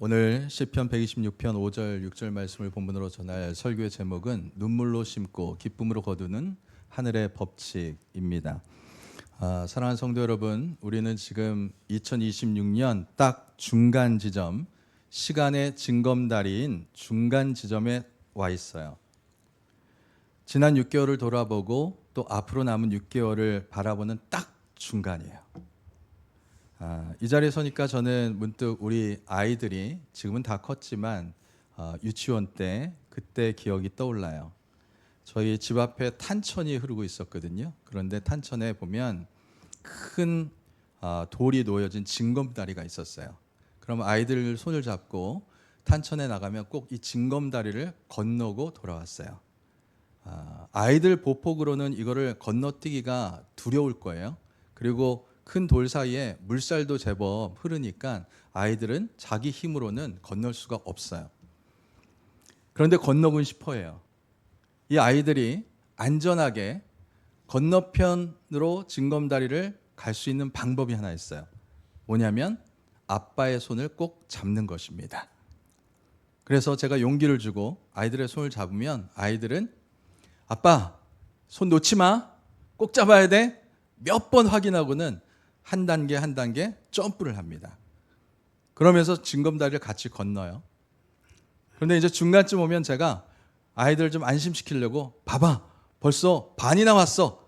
오늘 시편 126편 5절 6절 말씀을 본문으로 전할 설교의 제목은 눈물로 심고 기쁨으로 거두는 하늘의 법칙입니다. 사랑하는 성도 여러분, 우리는 지금 2026년 딱 중간 지점, 시간의 징검다리인 중간 지점에 와 있어요. 지난 6개월을 돌아보고 또 앞으로 남은 6개월을 바라보는 딱 중간이에요. 이 자리에 서니까 저는 문득 우리 아이들이 지금은 다 컸지만 유치원 때 그때 기억이 떠올라요. 저희 집 앞에 탄천이 흐르고 있었거든요. 그런데 탄천에 보면 큰 돌이 놓여진 징검다리가 있었어요. 그럼 아이들 손을 잡고 탄천에 나가면 꼭 이 징검다리를 건너고 돌아왔어요. 아이들 보폭으로는 이거를 건너뛰기가 두려울 거예요. 그리고 큰 돌 사이에 물살도 제법 흐르니까 아이들은 자기 힘으로는 건널 수가 없어요. 그런데 건너고 싶어 해요. 이 아이들이 안전하게 건너편으로 징검다리를 갈 수 있는 방법이 하나 있어요. 뭐냐면 아빠의 손을 꼭 잡는 것입니다. 그래서 제가 용기를 주고 아이들의 손을 잡으면 아이들은 아빠 손 놓지 마, 꼭 잡아야 돼, 몇 번 확인하고는 한 단계 한 단계 점프를 합니다. 그러면서 징검다리를 같이 건너요. 그런데 이제 중간쯤 오면 제가 아이들을 좀 안심시키려고 봐봐, 벌써 반이나 왔어,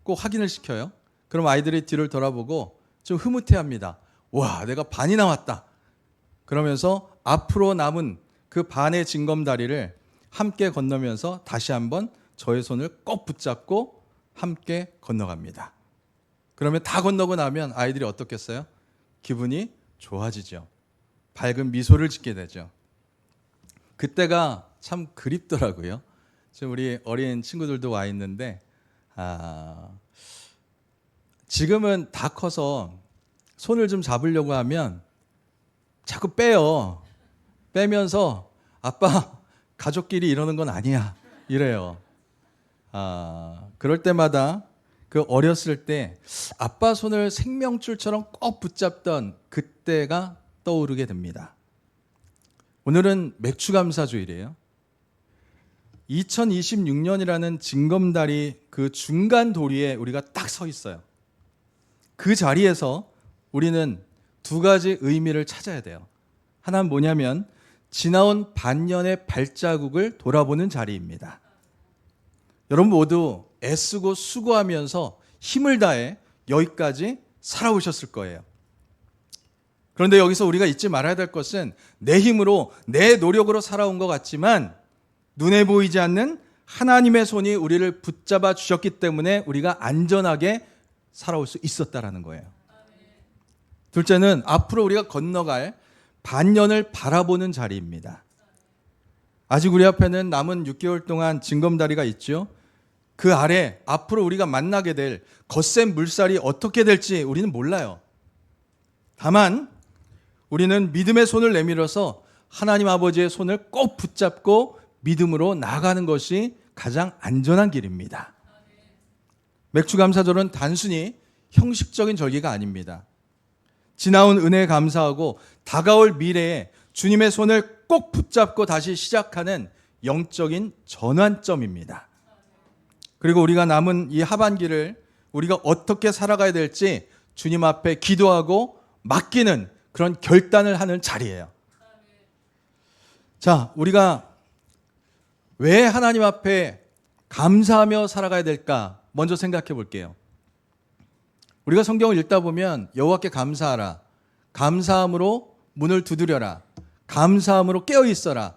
꼭 확인을 시켜요. 그럼 아이들이 뒤를 돌아보고 좀 흐뭇해합니다. 와, 내가 반이나 왔다. 그러면서 앞으로 남은 그 반의 징검다리를 함께 건너면서 다시 한번 저의 손을 꼭 붙잡고 함께 건너갑니다. 그러면 다 건너고 나면 아이들이 어떻겠어요? 기분이 좋아지죠. 밝은 미소를 짓게 되죠. 그때가 참 그립더라고요. 지금 우리 어린 친구들도 와 있는데 지금은 다 커서 손을 좀 잡으려고 하면 자꾸 빼요. 빼면서 아빠, 가족끼리 이러는 건 아니야, 이래요. 그럴 때마다 그 어렸을 때 아빠 손을 생명줄처럼 꼭 붙잡던 그때가 떠오르게 됩니다. 오늘은 맥추감사주일이에요. 2026년이라는 징검다리 그 중간 도리에 우리가 딱 서 있어요. 그 자리에서 우리는 두 가지 의미를 찾아야 돼요. 하나는 뭐냐면 지나온 반년의 발자국을 돌아보는 자리입니다. 여러분 모두 애쓰고 수고하면서 힘을 다해 여기까지 살아오셨을 거예요. 그런데 여기서 우리가 잊지 말아야 될 것은 내 힘으로 내 노력으로 살아온 것 같지만 눈에 보이지 않는 하나님의 손이 우리를 붙잡아 주셨기 때문에 우리가 안전하게 살아올 수 있었다라는 거예요. 둘째는 앞으로 우리가 건너갈 반년을 바라보는 자리입니다. 아직 우리 앞에는 남은 6개월 동안 징검다리가 있죠. 그 아래 앞으로 우리가 만나게 될 거센 물살이 어떻게 될지 우리는 몰라요. 다만 우리는 믿음의 손을 내밀어서 하나님 아버지의 손을 꼭 붙잡고 믿음으로 나아가는 것이 가장 안전한 길입니다. 맥추감사절은 단순히 형식적인 절기가 아닙니다. 지나온 은혜에 감사하고 다가올 미래에 주님의 손을 꼭 붙잡고 다시 시작하는 영적인 전환점입니다. 그리고 우리가 남은 이 하반기를 우리가 어떻게 살아가야 될지 주님 앞에 기도하고 맡기는 그런 결단을 하는 자리예요. 자, 우리가 왜 하나님 앞에 감사하며 살아가야 될까? 먼저 생각해 볼게요. 우리가 성경을 읽다 보면 여호와께 감사하라, 감사함으로 문을 두드려라, 감사함으로 깨어 있어라,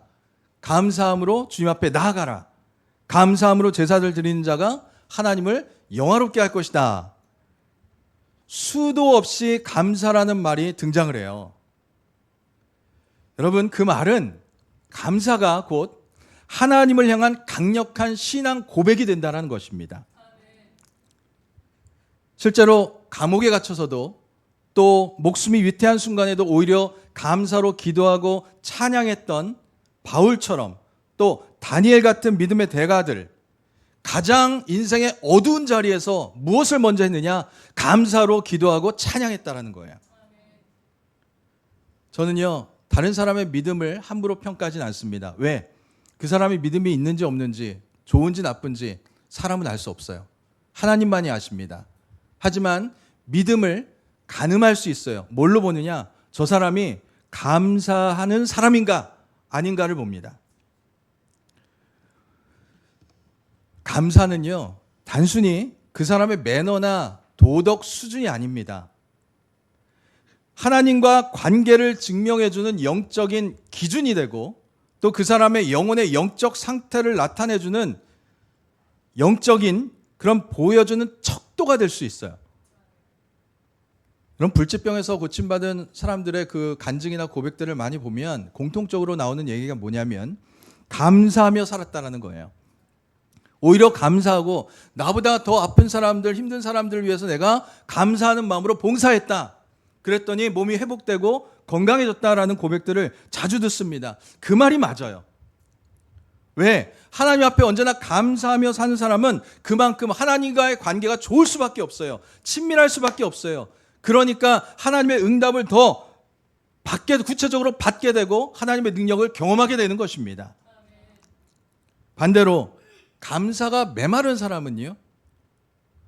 감사함으로 주님 앞에 나아가라, 감사함으로 제사를 드리는 자가 하나님을 영화롭게 할 것이다. 수도 없이 감사라는 말이 등장을 해요. 여러분, 그 말은 감사가 곧 하나님을 향한 강력한 신앙 고백이 된다는 것입니다. 실제로 감옥에 갇혀서도 또 목숨이 위태한 순간에도 오히려 감사로 기도하고 찬양했던 바울처럼 또 다니엘 같은 믿음의 대가들, 가장 인생의 어두운 자리에서 무엇을 먼저 했느냐? 감사로 기도하고 찬양했다라는 거예요. 저는요, 다른 사람의 믿음을 함부로 평가하진 않습니다. 왜? 그 사람이 믿음이 있는지 없는지, 좋은지 나쁜지 사람은 알 수 없어요. 하나님만이 아십니다. 하지만 믿음을 가늠할 수 있어요. 뭘로 보느냐? 저 사람이 감사하는 사람인가 아닌가를 봅니다. 감사는요, 단순히 그 사람의 매너나 도덕 수준이 아닙니다. 하나님과 관계를 증명해주는 영적인 기준이 되고, 또 그 사람의 영혼의 영적 상태를 나타내주는 영적인 그런 보여주는 척도가 될 수 있어요. 그럼 불치병에서 고침받은 사람들의 그 간증이나 고백들을 많이 보면 공통적으로 나오는 얘기가 뭐냐면 감사하며 살았다라는 거예요. 오히려 감사하고 나보다 더 아픈 사람들, 힘든 사람들을 위해서 내가 감사하는 마음으로 봉사했다. 그랬더니 몸이 회복되고 건강해졌다라는 고백들을 자주 듣습니다. 그 말이 맞아요. 왜? 하나님 앞에 언제나 감사하며 사는 사람은 그만큼 하나님과의 관계가 좋을 수밖에 없어요. 친밀할 수밖에 없어요. 그러니까 하나님의 응답을 더 구체적으로 받게 되고 하나님의 능력을 경험하게 되는 것입니다. 반대로 감사가 메마른 사람은요,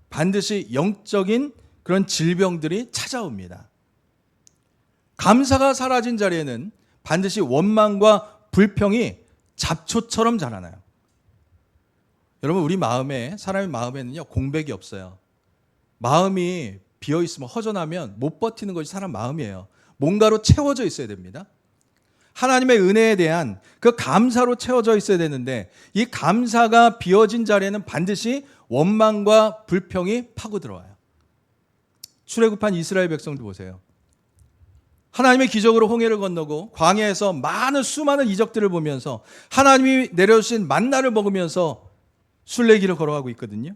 반드시 영적인 그런 질병들이 찾아옵니다. 감사가 사라진 자리에는 반드시 원망과 불평이 잡초처럼 자라나요. 여러분, 우리 마음에, 사람의 마음에는요, 공백이 없어요. 마음이 비어있으면, 허전하면 못 버티는 것이 사람 마음이에요. 뭔가로 채워져 있어야 됩니다. 하나님의 은혜에 대한 그 감사로 채워져 있어야 되는데, 이 감사가 비어진 자리에는 반드시 원망과 불평이 파고 들어와요. 출애굽한 이스라엘 백성들 보세요. 하나님의 기적으로 홍해를 건너고 광야에서 수많은 이적들을 보면서 하나님이 내려주신 만나를 먹으면서 순례길을 걸어가고 있거든요.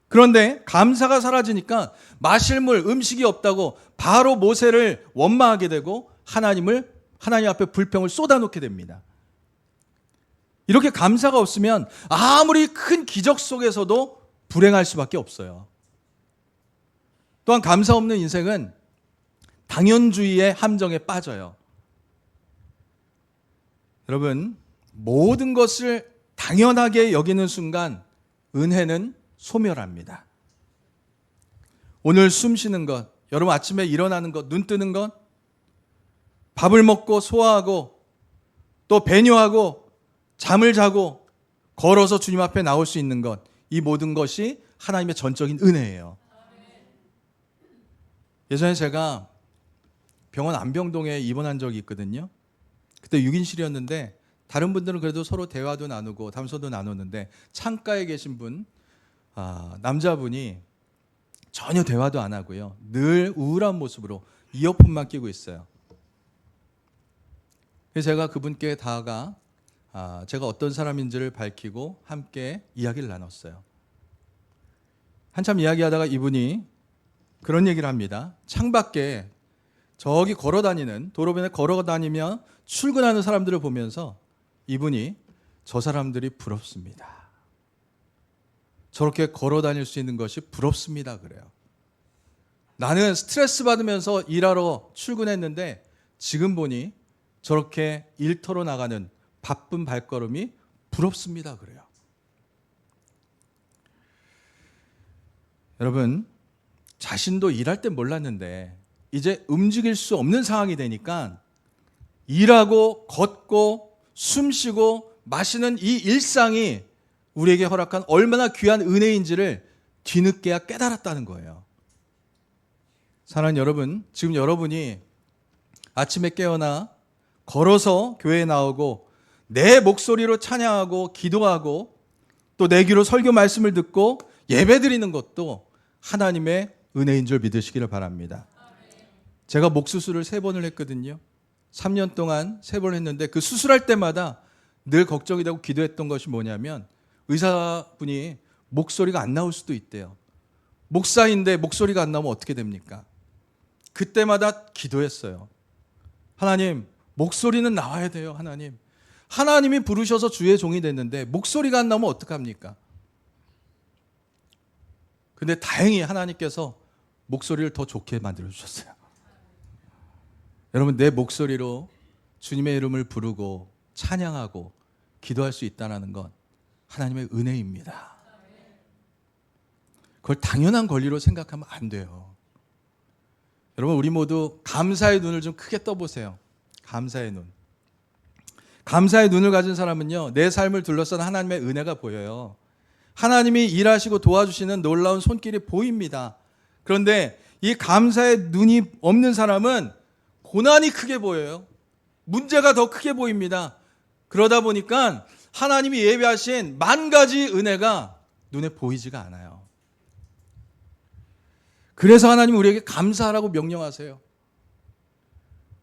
그런데 감사가 사라지니까 마실 물, 음식이 없다고 바로 모세를 원망하게 되고 하나님 앞에 불평을 쏟아놓게 됩니다. 이렇게 감사가 없으면 아무리 큰 기적 속에서도 불행할 수밖에 없어요. 또한 감사 없는 인생은 당연주의의 함정에 빠져요. 여러분, 모든 것을 당연하게 여기는 순간 은혜는 소멸합니다. 오늘 숨 쉬는 것, 여러분 아침에 일어나는 것, 눈 뜨는 것, 밥을 먹고 소화하고 또 배뇨하고 잠을 자고 걸어서 주님 앞에 나올 수 있는 것, 이 모든 것이 하나님의 전적인 은혜예요. 예전에 제가 병원 안병동에 입원한 적이 있거든요. 그때 6인실이었는데 다른 분들은 그래도 서로 대화도 나누고 담소도 나눴는데 창가에 계신 분, 남자분이 전혀 대화도 안 하고요. 늘 우울한 모습으로 이어폰만 끼고 있어요. 그래서 제가 그분께 다가가 제가 어떤 사람인지를 밝히고 함께 이야기를 나눴어요. 한참 이야기하다가 이분이 그런 얘기를 합니다. 창밖에 저기 도로변에 걸어다니며 출근하는 사람들을 보면서 이분이 저 사람들이 부럽습니다. 저렇게 걸어다닐 수 있는 것이 부럽습니다. 그래요. 나는 스트레스 받으면서 일하러 출근했는데 지금 보니 저렇게 일터로 나가는 바쁜 발걸음이 부럽습니다. 그래요. 여러분, 자신도 일할 땐 몰랐는데 이제 움직일 수 없는 상황이 되니까 일하고 걷고 숨쉬고 마시는 이 일상이 우리에게 허락한 얼마나 귀한 은혜인지를 뒤늦게야 깨달았다는 거예요. 사랑하는 여러분, 지금 여러분이 아침에 깨어나 걸어서 교회에 나오고 내 목소리로 찬양하고 기도하고 또 내 귀로 설교 말씀을 듣고 예배드리는 것도 하나님의 은혜인 줄 믿으시기를 바랍니다. 제가 목 수술을 3번을 했거든요. 3년 동안 3번 했는데 그 수술할 때마다 늘 걱정이 되고 기도했던 것이 뭐냐면 의사분이 목소리가 안 나올 수도 있대요. 목사인데 목소리가 안 나오면 어떻게 됩니까? 그때마다 기도했어요. 하나님, 목소리는 나와야 돼요. 하나님. 하나님이 부르셔서 주의 종이 됐는데 목소리가 안 나오면 어떡합니까? 근데 다행히 하나님께서 목소리를 더 좋게 만들어 주셨어요. 여러분, 내 목소리로 주님의 이름을 부르고 찬양하고 기도할 수 있다는 건 하나님의 은혜입니다. 그걸 당연한 권리로 생각하면 안 돼요. 여러분, 우리 모두 감사의 눈을 좀 크게 떠보세요. 감사의 눈. 감사의 눈을 가진 사람은요, 내 삶을 둘러싼 하나님의 은혜가 보여요. 하나님이 일하시고 도와주시는 놀라운 손길이 보입니다. 그런데 이 감사의 눈이 없는 사람은 고난이 크게 보여요. 문제가 더 크게 보입니다. 그러다 보니까 하나님이 예비하신 만 가지 은혜가 눈에 보이지가 않아요. 그래서 하나님은 우리에게 감사하라고 명령하세요.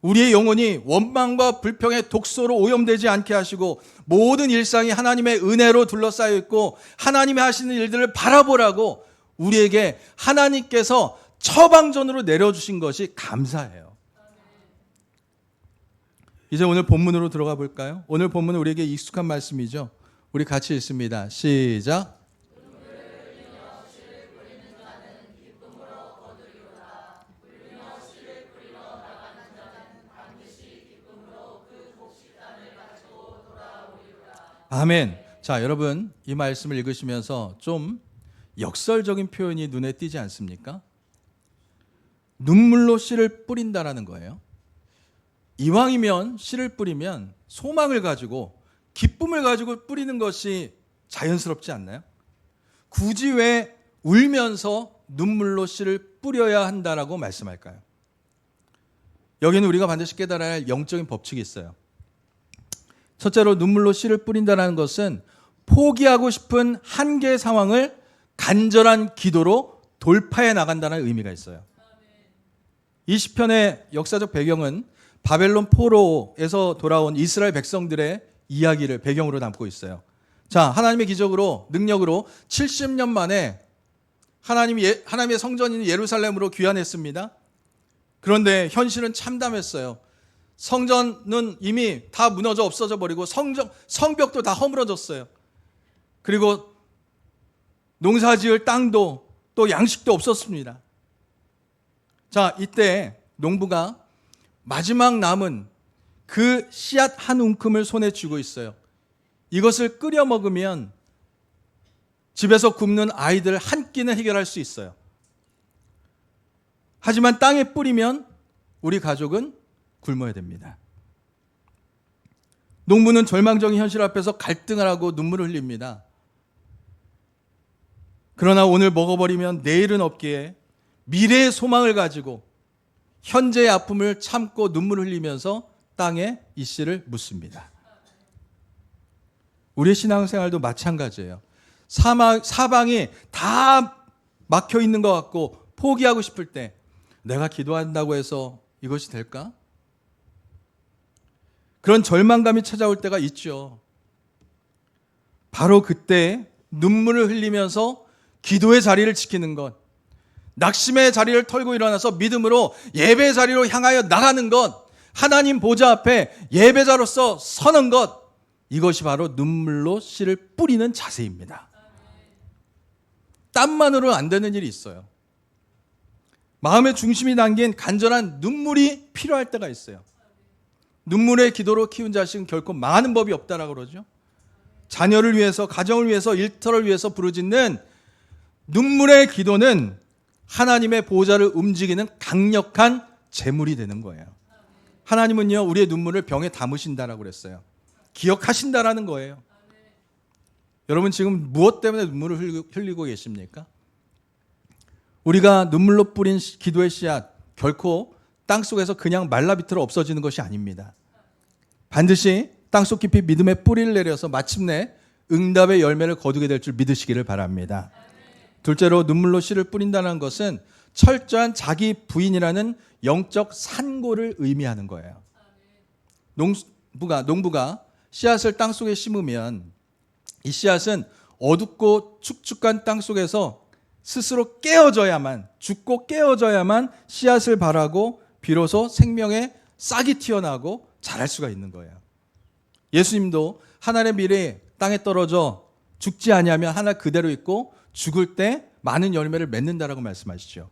우리의 영혼이 원망과 불평의 독소로 오염되지 않게 하시고 모든 일상이 하나님의 은혜로 둘러싸여 있고 하나님이 하시는 일들을 바라보라고 우리에게 하나님께서 처방전으로 내려주신 것이 감사해요. 이제 오늘 본문으로 들어가 볼까요? 오늘 본문은 우리에게 익숙한 말씀이죠. 우리 같이 읽습니다. 시작. 아멘. 자, 여러분, 이 말씀을 읽으시면서 좀 역설적인 표현이 눈에 띄지 않습니까? 눈물로 씨를 뿌린다라는 거예요. 이왕이면 씨를 뿌리면 소망을 가지고 기쁨을 가지고 뿌리는 것이 자연스럽지 않나요? 굳이 왜 울면서 눈물로 씨를 뿌려야 한다라고 말씀할까요? 여기는 우리가 반드시 깨달아야 할 영적인 법칙이 있어요. 첫째로 눈물로 씨를 뿌린다는 것은 포기하고 싶은 한계의 상황을 간절한 기도로 돌파해 나간다는 의미가 있어요. 이 시편의 역사적 배경은 바벨론 포로에서 돌아온 이스라엘 백성들의 이야기를 배경으로 담고 있어요. 자, 하나님의 기적으로 능력으로 70년 만에 하나님의 성전인 예루살렘으로 귀환했습니다. 그런데 현실은 참담했어요. 성전은 이미 다 무너져 없어져 버리고 성벽도 다 허물어졌어요. 그리고 농사지을 땅도 또 양식도 없었습니다. 자, 이때 농부가 마지막 남은 그 씨앗 한 움큼을 손에 쥐고 있어요. 이것을 끓여 먹으면 집에서 굶는 아이들 한 끼는 해결할 수 있어요. 하지만 땅에 뿌리면 우리 가족은 굶어야 됩니다. 농부는 절망적인 현실 앞에서 갈등을 하고 눈물을 흘립니다. 그러나 오늘 먹어버리면 내일은 없기에 미래의 소망을 가지고 현재의 아픔을 참고 눈물을 흘리면서 땅에 이 씨를 묻습니다. 우리의 신앙생활도 마찬가지예요. 사방이 다 막혀 있는 것 같고 포기하고 싶을 때 내가 기도한다고 해서 이것이 될까? 그런 절망감이 찾아올 때가 있죠. 바로 그때 눈물을 흘리면서 기도의 자리를 지키는 것, 낙심의 자리를 털고 일어나서 믿음으로 예배 자리로 향하여 나가는 것, 하나님 보좌 앞에 예배자로서 서는 것, 이것이 바로 눈물로 씨를 뿌리는 자세입니다. 땀만으로는 안 되는 일이 있어요. 마음의 중심이 담긴 간절한 눈물이 필요할 때가 있어요. 눈물의 기도로 키운 자식은 결코 망하는 법이 없다라고 그러죠. 자녀를 위해서, 가정을 위해서, 일터를 위해서 부르짖는 눈물의 기도는 하나님의 보좌를 움직이는 강력한 제물이 되는 거예요. 하나님은요, 우리의 눈물을 병에 담으신다라고 그랬어요. 기억하신다라는 거예요. 여러분, 지금 무엇 때문에 눈물을 흘리고 계십니까? 우리가 눈물로 뿌린 기도의 씨앗, 결코 땅속에서 그냥 말라비틀어 없어지는 것이 아닙니다. 반드시 땅속 깊이 믿음의 뿌리를 내려서 마침내 응답의 열매를 거두게 될 줄 믿으시기를 바랍니다. 둘째로 눈물로 씨를 뿌린다는 것은 철저한 자기 부인이라는 영적 산고를 의미하는 거예요. 농부가 씨앗을 땅속에 심으면 이 씨앗은 어둡고 축축한 땅속에서 스스로 깨어져야만, 죽고 깨어져야만 씨앗을 발하고 비로소 생명의 싹이 튀어나오고 자랄 수가 있는 거예요. 예수님도 하나님의 미래 땅에 떨어져 죽지 아니하면 하나 그대로 있고 죽을 때 많은 열매를 맺는다라고 말씀하시죠.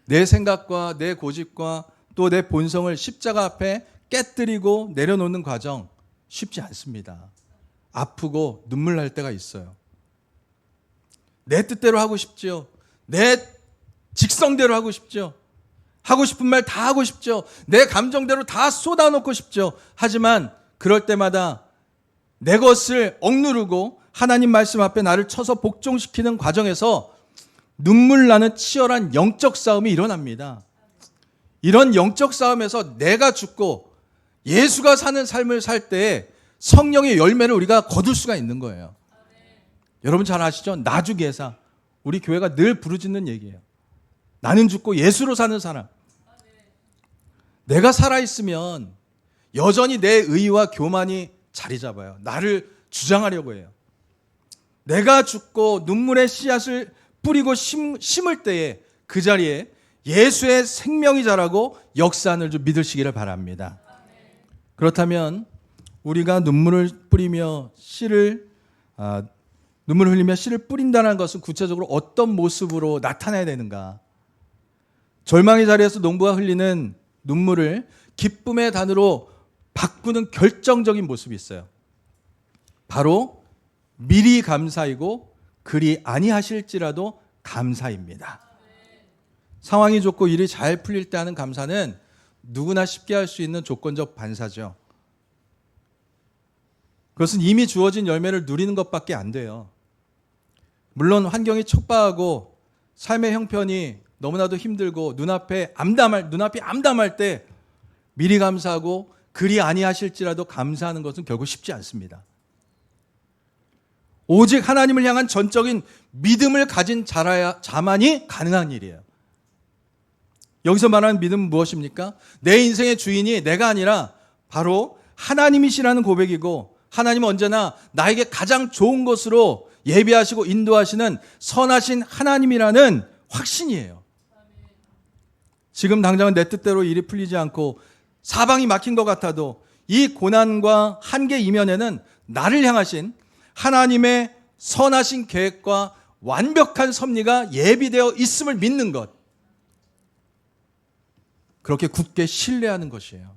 내 생각과 내 고집과 또 내 본성을 십자가 앞에 깨뜨리고 내려놓는 과정 쉽지 않습니다. 아프고 눈물 날 때가 있어요. 내 뜻대로 하고 싶죠. 내 직성대로 하고 싶죠. 하고 싶은 말 다 하고 싶죠. 내 감정대로 다 쏟아놓고 싶죠. 하지만 그럴 때마다 내 것을 억누르고 하나님 말씀 앞에 나를 쳐서 복종시키는 과정에서 눈물 나는 치열한 영적 싸움이 일어납니다. 이런 영적 싸움에서 내가 죽고 예수가 사는 삶을 살 때 성령의 열매를 우리가 거둘 수가 있는 거예요. 여러분 잘 아시죠? 나주계사. 우리 교회가 늘 부르짖는 얘기예요. 나는 죽고 예수로 사는 사람. 내가 살아있으면 여전히 내 의와 교만이 자리 잡아요. 나를 주장하려고 해요. 내가 죽고 눈물의 씨앗을 뿌리고 심을 때에 그 자리에 예수의 생명이 자라고 역사하는 줄 믿으시기를 바랍니다. 그렇다면 우리가 눈물을 흘리며 씨를 뿌린다는 것은 구체적으로 어떤 모습으로 나타나야 되는가? 절망의 자리에서 농부가 흘리는 눈물을 기쁨의 단으로 바꾸는 결정적인 모습이 있어요. 바로 미리 감사이고 그리 아니하실지라도 감사입니다. 상황이 좋고 일이 잘 풀릴 때 하는 감사는 누구나 쉽게 할 수 있는 조건적 반사죠. 그것은 이미 주어진 열매를 누리는 것밖에 안 돼요. 물론 환경이 척박하고 삶의 형편이 너무나도 힘들고 눈앞이 암담할 때 미리 감사하고 그리 아니하실지라도 감사하는 것은 결국 쉽지 않습니다. 오직 하나님을 향한 전적인 믿음을 가진 자만이 가능한 일이에요. 여기서 말하는 믿음은 무엇입니까? 내 인생의 주인이 내가 아니라 바로 하나님이시라는 고백이고 하나님은 언제나 나에게 가장 좋은 것으로 예비하시고 인도하시는 선하신 하나님이라는 확신이에요. 지금 당장은 내 뜻대로 일이 풀리지 않고 사방이 막힌 것 같아도 이 고난과 한계 이면에는 나를 향하신 하나님의 선하신 계획과 완벽한 섭리가 예비되어 있음을 믿는 것. 그렇게 굳게 신뢰하는 것이에요.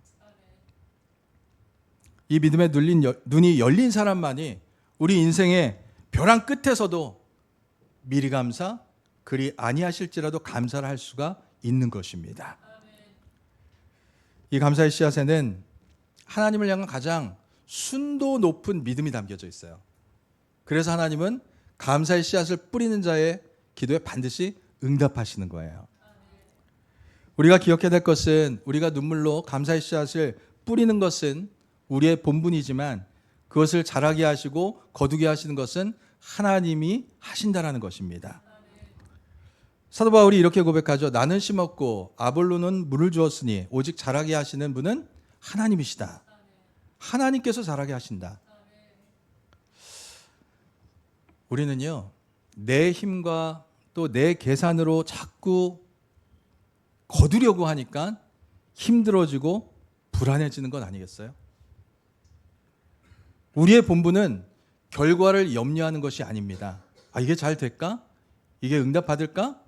이 믿음에 눈이 열린 사람만이 우리 인생의 벼랑 끝에서도 미리 감사, 그리 아니하실지라도 감사를 할 수가 있는 것입니다. 이 감사의 씨앗에는 하나님을 향한 가장 순도 높은 믿음이 담겨져 있어요. 그래서 하나님은 감사의 씨앗을 뿌리는 자의 기도에 반드시 응답하시는 거예요. 우리가 기억해야 될 것은 우리가 눈물로 감사의 씨앗을 뿌리는 것은 우리의 본분이지만 그것을 자라게 하시고 거두게 하시는 것은 하나님이 하신다라는 것입니다. 사도 바울이 이렇게 고백하죠. 나는 심었고 아볼로는 물을 주었으니 오직 자라게 하시는 분은 하나님이시다. 하나님께서 자라게 하신다. 우리는요, 내 힘과 또 내 계산으로 자꾸 거두려고 하니까 힘들어지고 불안해지는 건 아니겠어요? 우리의 본분은 결과를 염려하는 것이 아닙니다. 이게 잘 될까? 이게 응답받을까?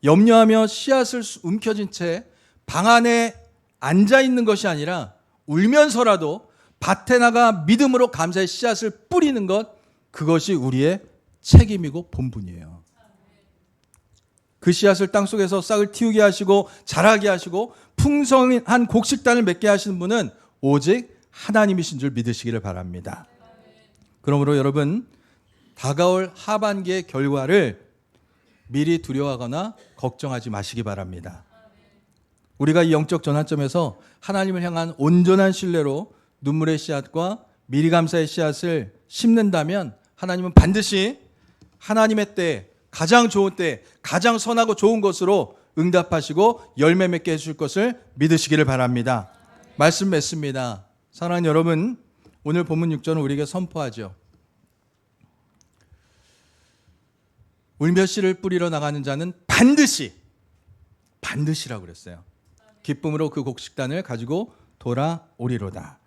염려하며 씨앗을 움켜쥔 채 방 안에 앉아 있는 것이 아니라 울면서라도 밭에 나가 믿음으로 감사의 씨앗을 뿌리는 것, 그것이 우리의 책임이고 본분이에요. 그 씨앗을 땅속에서 싹을 틔우게 하시고 자라게 하시고 풍성한 곡식단을 맺게 하시는 분은 오직 하나님이신 줄 믿으시기를 바랍니다. 그러므로 여러분, 다가올 하반기의 결과를 미리 두려워하거나 걱정하지 마시기 바랍니다. 우리가 이 영적 전환점에서 하나님을 향한 온전한 신뢰로 눈물의 씨앗과 미리 감사의 씨앗을 심는다면 하나님은 반드시 하나님의 때, 가장 좋은 때, 가장 선하고 좋은 것으로 응답하시고 열매 맺게 해주실 것을 믿으시기를 바랍니다. 말씀 맺습니다. 사랑하는 여러분, 오늘 본문 6절은 우리에게 선포하죠. 울며 씨를 뿌리러 나가는 자는 반드시라고 그랬어요. 기쁨으로 그 곡식단을 가지고 돌아오리로다.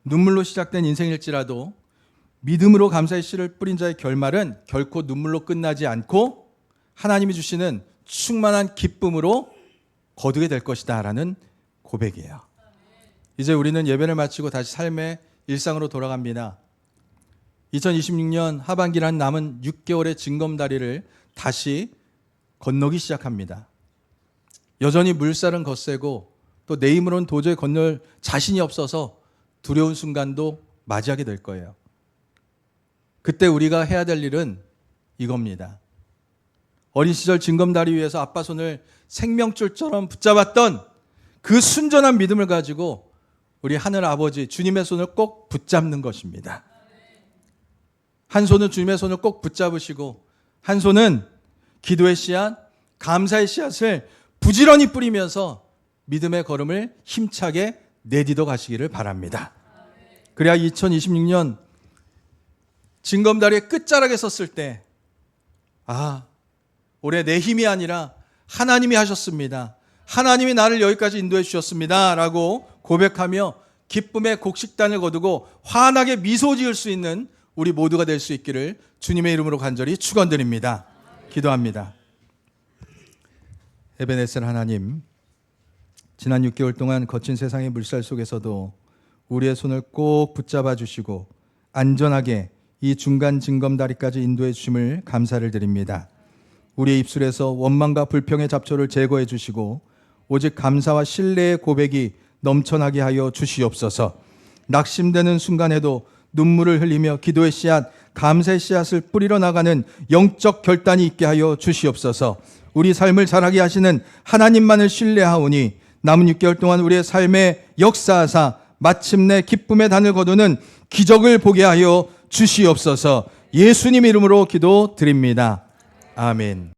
눈물로 시작된 인생일지라도 믿음으로 감사의 씨를 뿌린 자의 결말은 결코 눈물로 끝나지 않고 하나님이 주시는 충만한 기쁨으로 거두게 될 것이다 라는 고백이에요. 이제 우리는 예배를 마치고 다시 삶의 일상으로 돌아갑니다. 2026년 하반기란 남은 6개월의 징검다리를 다시 건너기 시작합니다. 여전히 물살은 거세고 또 내 힘으로는 도저히 건널 자신이 없어서 두려운 순간도 맞이하게 될 거예요. 그때 우리가 해야 될 일은 이겁니다. 어린 시절 징검다리 위에서 아빠 손을 생명줄처럼 붙잡았던 그 순전한 믿음을 가지고 우리 하늘 아버지 주님의 손을 꼭 붙잡는 것입니다. 한 손은 주님의 손을 꼭 붙잡으시고 한 손은 기도의 씨앗, 감사의 씨앗을 부지런히 뿌리면서 믿음의 걸음을 힘차게 내딛어 가시기를 바랍니다. 그래야 2026년 징검다리의 끝자락에 섰을 때 올해 내 힘이 아니라 하나님이 하셨습니다. 하나님이 나를 여기까지 인도해 주셨습니다 라고 고백하며 기쁨의 곡식단을 거두고 환하게 미소 지을 수 있는 우리 모두가 될 수 있기를 주님의 이름으로 간절히 축원드립니다. 기도합니다. 에베네셀 하나님, 지난 6개월 동안 거친 세상의 물살 속에서도 우리의 손을 꼭 붙잡아 주시고 안전하게 이 중간 징검다리까지 인도해 주심을 감사를 드립니다. 우리의 입술에서 원망과 불평의 잡초를 제거해 주시고 오직 감사와 신뢰의 고백이 넘쳐나게 하여 주시옵소서. 낙심되는 순간에도 눈물을 흘리며 기도의 씨앗, 감사의 씨앗을 뿌리러 나가는 영적 결단이 있게 하여 주시옵소서. 우리 삶을 잘하게 하시는 하나님만을 신뢰하오니 남은 6개월 동안 우리의 삶에 역사하사 마침내 기쁨의 단을 거두는 기적을 보게 하여 주시옵소서. 예수님 이름으로 기도드립니다. 아멘.